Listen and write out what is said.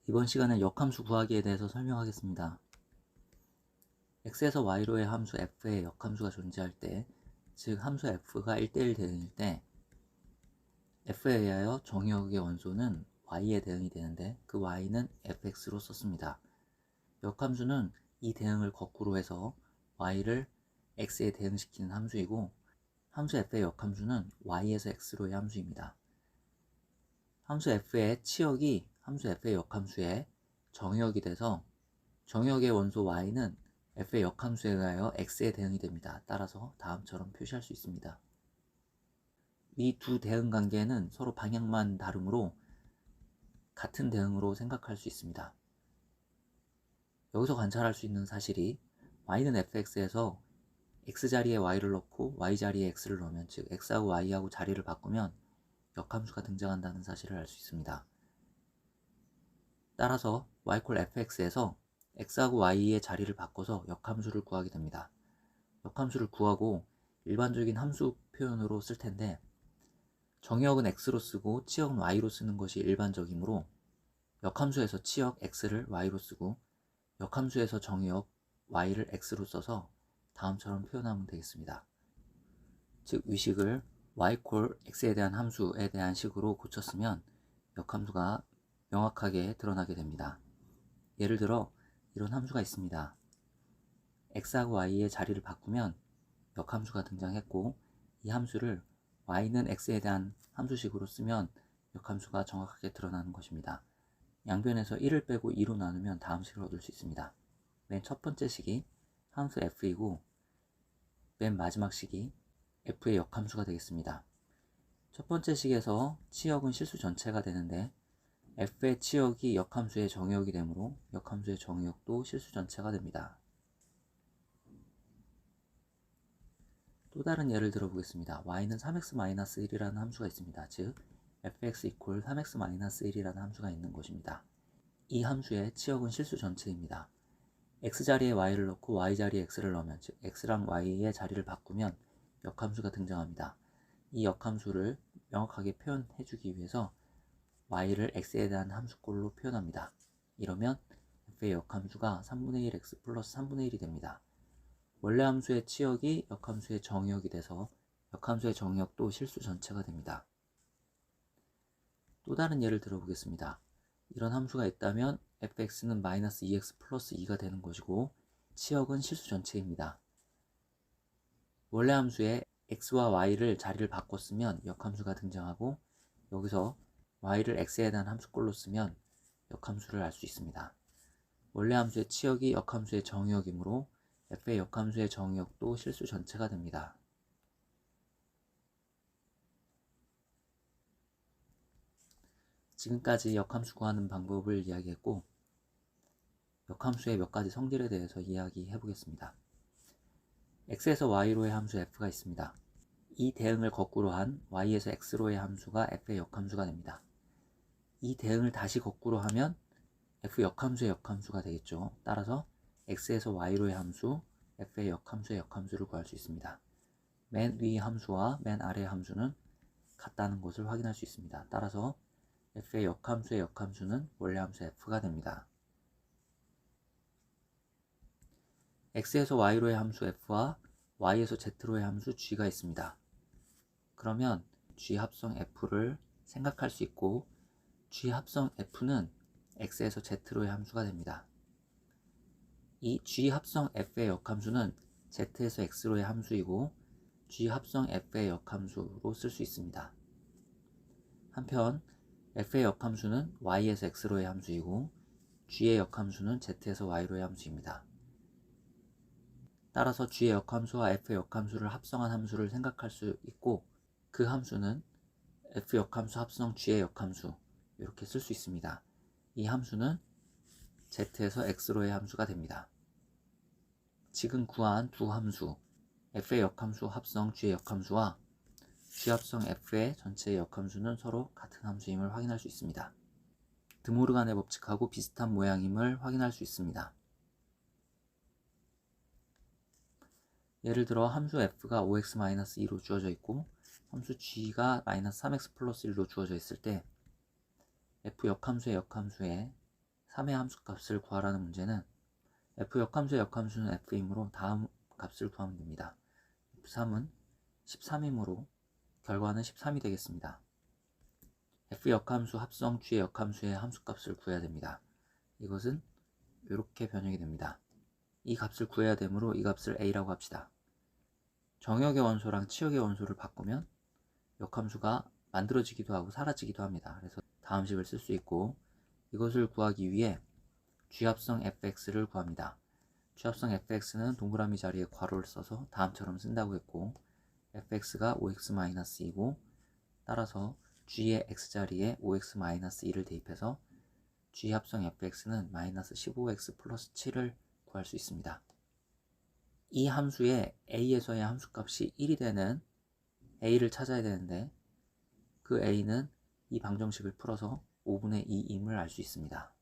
이번 시간은 역함수 구하기에 대해서 설명하겠습니다. x에서 y로의 함수 f의 역함수가 존재할 때, 즉 함수 f가 1대1 대응일 때 f에 의하여 정의역의 원소는 y에 대응이 되는데 그 y는 fx로 썼습니다. 역함수는 이 대응을 거꾸로 해서 y를 x에 대응시키는 함수이고, 함수 f의 역함수는 y에서 x로의 함수입니다. 함수 f의 치역이 함수 f의 역함수의 정의역이 돼서 정의역의 원소 y는 f의 역함수에 의하여 x에 대응이 됩니다. 따라서 다음처럼 표시할 수 있습니다. 이 두 대응 관계는 서로 방향만 다르므로 같은 대응으로 생각할 수 있습니다. 여기서 관찰할 수 있는 사실이 y는 fx에서 x자리에 y를 넣고 y자리에 x를 넣으면, 즉 x하고 y하고 자리를 바꾸면 역함수가 등장한다는 사실을 알 수 있습니다. 따라서 y fx에서 x하고 y의 자리를 바꿔서 역함수를 구하게 됩니다. 역함수를 구하고 일반적인 함수 표현으로 쓸 텐데, 정의역은 x로 쓰고 치역은 y로 쓰는 것이 일반적이므로 역함수에서 치역 x를 y로 쓰고 역함수에서 정의역 y를 x로 써서 다음처럼 표현하면 되겠습니다. 즉 위식을 y x에 대한 함수에 대한 식으로 고쳤으면 역함수가 명확하게 드러나게 됩니다. 예를 들어 이런 함수가 있습니다. x하고 y의 자리를 바꾸면 역함수가 등장했고, 이 함수를 y는 x에 대한 함수식으로 쓰면 역함수가 정확하게 드러나는 것입니다. 양변에서 1을 빼고 2로 나누면 다음 식을 얻을 수 있습니다. 맨 첫 번째 식이 함수 f이고 맨 마지막 식이 f의 역함수가 되겠습니다. 첫 번째 식에서 치역은 실수 전체가 되는데 f의 치역이 역함수의 정의역이 되므로 역함수의 정의역도 실수 전체가 됩니다. 또 다른 예를 들어 보겠습니다. y는 3x-1이라는 함수가 있습니다. 즉 fx equal 3x-1이라는 함수가 있는 것입니다. 이 함수의 치역은 실수 전체입니다. x자리에 y를 넣고 y자리에 x를 넣으면, 즉 x랑 y의 자리를 바꾸면 역함수가 등장합니다. 이 역함수를 명확하게 표현해 주기 위해서 y를 x에 대한 함수꼴로 표현합니다. 이러면 f의 역함수가 3분의 1 x 플러스 3분의 1이 됩니다. 원래 함수의 치역이 역함수의 정의역이 돼서 역함수의 정의역도 실수 전체가 됩니다. 또 다른 예를 들어보겠습니다. 이런 함수가 있다면 fx는 마이너스 2x 플러스 2가 되는 것이고 치역은 실수 전체입니다. 원래 함수의 x와 y를 자리를 바꿨으면 역함수가 등장하고, 여기서 y를 x에 대한 함수꼴로 쓰면 역함수를 알 수 있습니다. 원래 함수의 치역이 역함수의 정의역이므로 f의 역함수의 정의역도 실수 전체가 됩니다. 지금까지 역함수 구하는 방법을 이야기했고, 역함수의 몇 가지 성질에 대해서 이야기해 보겠습니다. x에서 y로의 함수 f가 있습니다. 이 대응을 거꾸로 한 y에서 x로의 함수가 f의 역함수가 됩니다. 이 대응을 다시 거꾸로 하면 f 역함수의 역함수가 되겠죠. 따라서 x에서 y로의 함수 f의 역함수의 역함수를 구할 수 있습니다. 맨 위 함수와 맨 아래 함수는 같다는 것을 확인할 수 있습니다. 따라서 f의 역함수의 역함수는 원래 함수 f가 됩니다. x에서 y로의 함수 f와 y에서 z로의 함수 g가 있습니다. 그러면 g 합성 f를 생각할 수 있고, g 합성 f는 x에서 z로의 함수가 됩니다. 이 g 합성 f의 역함수는 z에서 x로의 함수이고 g 합성 f의 역함수로 쓸 수 있습니다. 한편 f의 역함수는 y에서 x로의 함수이고 g의 역함수는 z에서 y로의 함수입니다. 따라서 g의 역함수와 f의 역함수를 합성한 함수를 생각할 수 있고, 그 함수는 f 역함수 합성 g의 역함수, 이렇게 쓸 수 있습니다. 이 함수는 z에서 x로의 함수가 됩니다. 지금 구한 두 함수, f의 역함수 합성 g의 역함수와 g 합성 f의 전체의 역함수는 서로 같은 함수임을 확인할 수 있습니다. 드모르간의 법칙하고 비슷한 모양임을 확인할 수 있습니다. 예를 들어 함수 f가 5x-2로 주어져 있고 함수 g가 마이너스 3x 플러스 1로 주어져 있을 때 f 역함수의 역함수에 3의 함수값을 구하라는 문제는 f 역함수의 역함수는 f이므로 다음 값을 구하면 됩니다. f3은 13이므로 결과는 13이 되겠습니다. f 역함수 합성 g의 역함수의 함수값을 구해야 됩니다. 이것은 이렇게 변형이 됩니다. 이 값을 구해야 되므로 이 값을 a라고 합시다. 정역의 원소랑 치역의 원소를 바꾸면 역함수가 만들어지기도 하고 사라지기도 합니다. 그래서 다음 식을 쓸 수 있고, 이것을 구하기 위해 G합성 fx를 구합니다. G합성 fx는 동그라미 자리에 괄호를 써서 다음처럼 쓴다고 했고, fx가 5x-2이고 따라서 G의 x자리에 5x-2를 대입해서 G합성 fx는 마이너스 15x 플러스 7을 구할 수 있습니다. 이 함수의 a에서의 함수값이 1이 되는 a를 찾아야 되는데, 그 a는 이 방정식을 풀어서 5분의 2임을 알 수 있습니다.